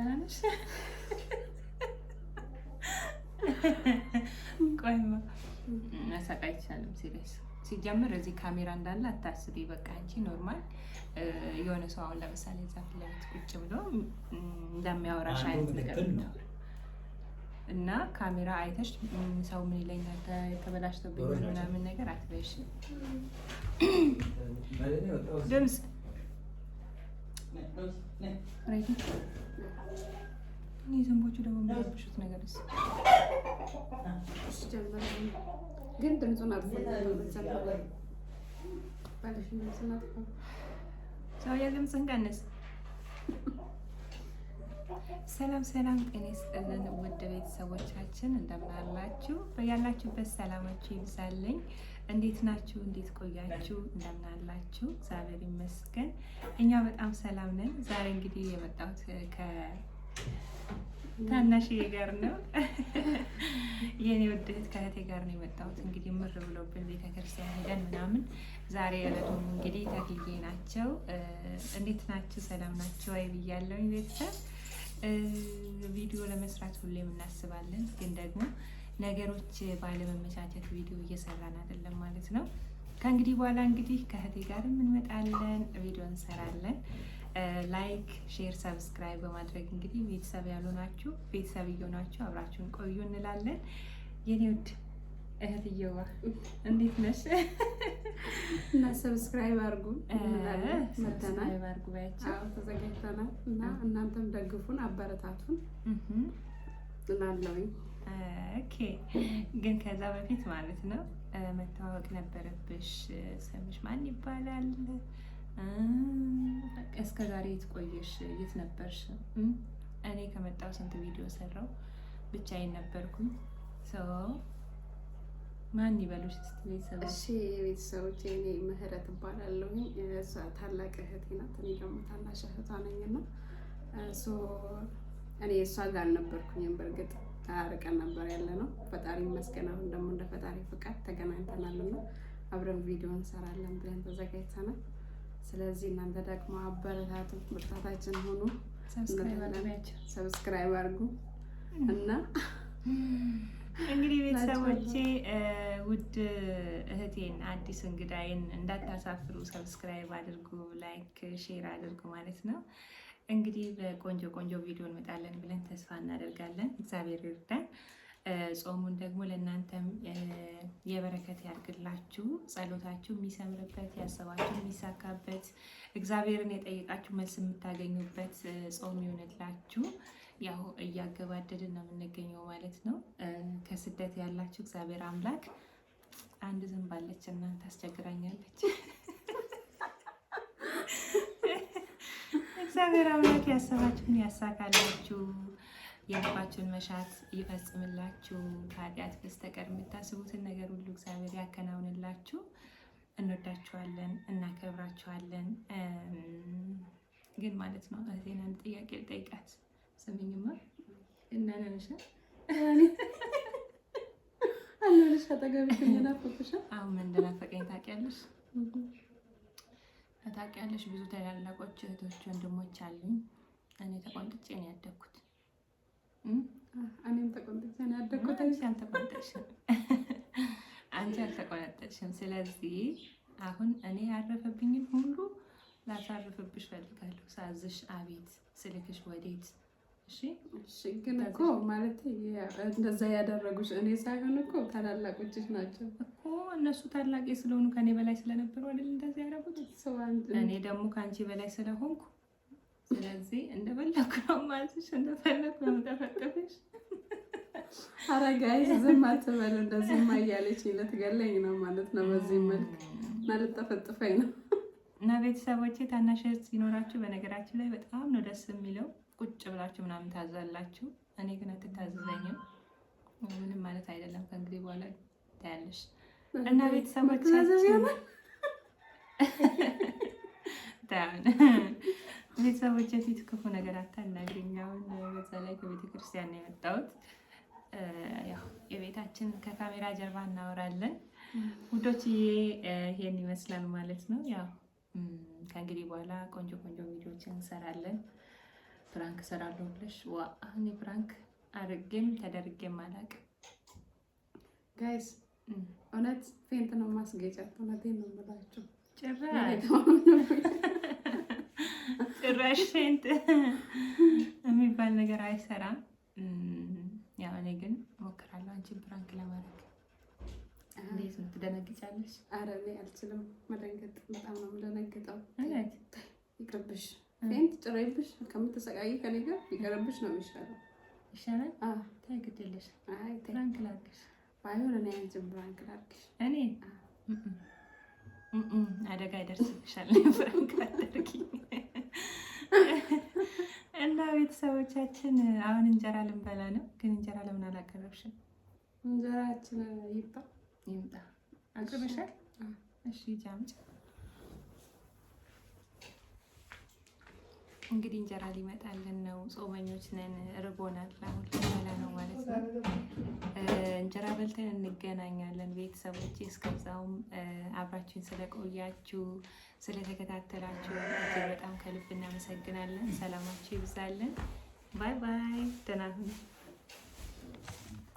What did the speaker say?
ደህና ነሽ? ቆይማ መሳቅ አይቻልም። ሲሪየስ ሲጀምር እዚህ ካሜራ እንዳለ አታስቢ። በቃ አንቺ ኖርማል የሆነ ሰው አሁን ለምሳሌ እዛ ፊት ለፊት ቁጭ ብሎ እንደሚያወራሽ አይነት ነገር ነው እና ካሜራ አይተሽ ሰው ምን ይለኛል ተበላሽቶብኝ ምናምን ነገር አትበይሽ። ድምፅ እኔ ዝንቦቹ ደግሞ የሚረብሹት ነገር ግን ድምፁን ሰውዬ ድምፅን ቀንስ። ሰላም ሰላም፣ ጤና ይስጥልን ውድ ቤተሰቦቻችን እንደምን አላችሁ? በያላችሁበት ሰላማችሁ ይብዛልኝ። እንዴት ናችሁ? እንዴት ቆያችሁ? እንደምን አላችሁ? እግዚአብሔር ይመስገን እኛ በጣም ሰላም ነን። ዛሬ እንግዲህ የመጣሁት ከታናሽዬ ጋር ነው። የኔ ውድ እህት ከእህቴ ጋር ነው የመጣሁት። እንግዲህ ምር ብሎብን ቤተክርስቲያን ሄደን ምናምን ዛሬ ዕለቱም እንግዲህ ተክልዬ ናቸው። እንዴት ናችሁ? ሰላም ናቸው ወይ ብያለሁኝ ቤተሰብ። ቪዲዮ ለመስራት ሁሌም እናስባለን፣ ግን ደግሞ ነገሮች ባለመመቻቸት ቪዲዮ እየሰራን አይደለም ማለት ነው። ከእንግዲህ በኋላ እንግዲህ ከእህቴ ጋር እንመጣለን፣ ቪዲዮ እንሰራለን። ላይክ፣ ሼር፣ ሰብስክራይብ በማድረግ እንግዲህ ቤተሰብ ያልሆናችሁ ቤተሰብ እየሆናችሁ አብራችሁን ቆዩ እንላለን። የኔ ውድ እህትየዋ እንዴት ነሽ? እና ሰብስክራይብ አድርጉ ሰብስክራይብ አድርጉ ባያቸው ተዘጋጅተናል እና እናንተም ደግፉን አበረታቱን እላለሁኝ። ኦኬ፣ ግን ከዛ በፊት ማለት ነው መተዋወቅ ነበረብሽ። ስምሽ ማን ይባላል? እስከ ዛሬ የት ቆየሽ? የት ነበርሽ? እኔ ከመጣሁ ስንት ቪዲዮ ሰራው፣ ብቻዬን ነበርኩኝ። ማን ይበሉሽ እስቲ ቤተሰቦች? እሺ ቤተሰቦች፣ እኔ ምህረት እባላለሁ። እሷ ታላቅ እህቴ ናት፣ እኔ ደግሞ ታናሽ እህቷ ነኝና እኔ እሷ ጋር አልነበርኩኝም። በእርግጥ ተራርቀን ነበር ያለ ነው። ፈጣሪ ይመስገን አሁን ደግሞ እንደ ፈጣሪ ፍቃድ ተገናኝተናልና አብረን ቪዲዮ እንሰራለን ብለን ተዘጋጅተናል። ስለዚህ እናንተ ደግሞ አበረታቱ፣ ብርታታችን ሆኑ። ሰብስክራይብ አድርጉ እና እንግዲህ ቤተሰቦቼ ውድ እህቴን አዲስ እንግዳይን እንዳታሳፍሩ፣ ሰብስክራይብ አድርጉ፣ ላይክ ሼር አድርጉ ማለት ነው። እንግዲህ በቆንጆ ቆንጆ ቪዲዮ እንመጣለን ብለን ተስፋ እናደርጋለን። እግዚአብሔር ይርዳን። ጾሙን ደግሞ ለእናንተም የበረከት ያድርግላችሁ። ጸሎታችሁ የሚሰምርበት፣ ያሰባችሁ የሚሳካበት፣ እግዚአብሔርን የጠየቃችሁ መልስ የምታገኙበት ጾም ይሆንላችሁ። ያው እያገባደድን ነው የምንገኘው ማለት ነው። ከስደት ያላችሁ እግዚአብሔር አምላክ አንድ ዝንባለች እናንተ ታስቸግራኛለች። እግዚአብሔር አምላክ ያሰባችሁን ያሳካላችሁ፣ የልባችሁን መሻት ይፈጽምላችሁ። ከኃጢአት በስተቀር የምታስቡትን ነገር ሁሉ እግዚአብሔር ያከናውንላችሁ። እንወዳችኋለን፣ እናከብራችኋለን። ግን ማለት ነው እህቴን አንድ ጥያቄ ልጠይቃት። ስሚኝማ እናነነሻ አለሽ አጠገብሽ እንደናፈቀሽ አሁን ምን እንደናፈቀኝ ታውቂያለሽ? ታውቂያለሽ ብዙ ታላላቆች እህቶች ወንድሞች አሉኝ። እኔ ተቆንጥጬ ነው ያደግኩት። እኔም ተቆንጥጬ ነው ያደግኩት። አንቺ አልተቆነጠጥሽም። ስለዚህ አሁን እኔ ያረፈብኝን ሁሉ ላሳርፍብሽ ፈልጋለሁ። ሳዝሽ አቤት፣ ስልክሽ ወዴት። እሺ ግን እኮ ማለት እንደዛ ያደረጉሽ እኔ ሳይሆን እኮ ታላላቆችሽ ናቸው እኮ። እነሱ ታላቄ ስለሆኑ ከኔ በላይ ስለነበሩ አይደል እንደዛ ያደረጉት። እኔ ደግሞ ከአንቺ በላይ ስለሆንኩ ስለዚህ እንደፈለኩ ነው ማለትሽ፣ እንደፈለኩ ነው የምጠፈጥፍሽ። ኧረ ጋይስ ዝም አትበሉ። እንደዚህማ እያለች ልትገለኝ ነው ማለት ነው። በዚህ መልክ ማለት ጠፈጥፈኝ ነው። እና ቤተሰቦቼ ታናሽ እህት ሲኖራችሁ በነገራችን ላይ በጣም ነው ደስ የሚለው። ቁጭ ብላችሁ ምናምን ታዛላችሁ። እኔ ግን አትታዘዘኝም። ምንም ማለት አይደለም። ከእንግዲህ በኋላ ታያለሽ። እና ቤተሰቦቻችን ቤተሰቦቼ ፊት ክፉ ነገር አታናግሪኝ። አሁን በዛ ላይ ከቤተ ክርስቲያን ነው የመጣሁት። ያው የቤታችን ከካሜራ ጀርባ እናወራለን ውዶችዬ። ይሄን ይመስላል ማለት ነው። ያው ከእንግዲህ በኋላ ቆንጆ ቆንጆ ቪዲዮዎችን እንሰራለን። ፕራንክ እሰራለሁ ብለሽ ዋ እኔ ፕራንክ አድርጌም ተደርጌም አላውቅም። ጋይስ እውነት ፌንት ነው ማስጌጫት። እውነቴን ነው የምላችሁ። ጭራሽ ፌንት የሚባል ነገር አይሰራም። ያው እኔ ግን እሞክራለሁ አንቺን ፕራንክ ለማድረግ። እንዴት ነው ትደነግጫለሽ? ኧረ እኔ አልችልም መደንገጥ፣ በጣም ነው የምደነግጠው። ይቅርብሽ፣ ፌንት ጭሬብሽ ከምትሰቃይ ከኔ ጋር ይቅርብሽ ነው የሚሻለው። ይሻላል? ተይ ግድ የለሽ። አይ ፕራንክ ላድርግሽ። ባይሆን እኔ አንቺን ፕራንክ ላድርግሽ። እኔ አደጋ ይደርስብሻል ፕራንክ አታድርጊኝ። እና ቤተሰቦቻችን አሁን እንጀራ ልንበላ ነው። ግን እንጀራ ለምን አላቀረብሽም? እንጀራችን ይምጣ። አቅርበሻል? እሺ ጃምጭ። እንግዲህ እንጀራ ሊመጣልን ነው። ጾመኞች ነን፣ ርቦናል። አሁን ልንበላ ነው ማለት ነው። እንጀራ በልተን እንገናኛለን ቤተሰቦቼ። እስከዛውም አብራችሁን ስለቆያችሁ ስለተከታተላችሁ እጅግ በጣም ከልብ እናመሰግናለን። ሰላማችሁ ይብዛልን። ባይ ባይ። ደህና ሁኑ።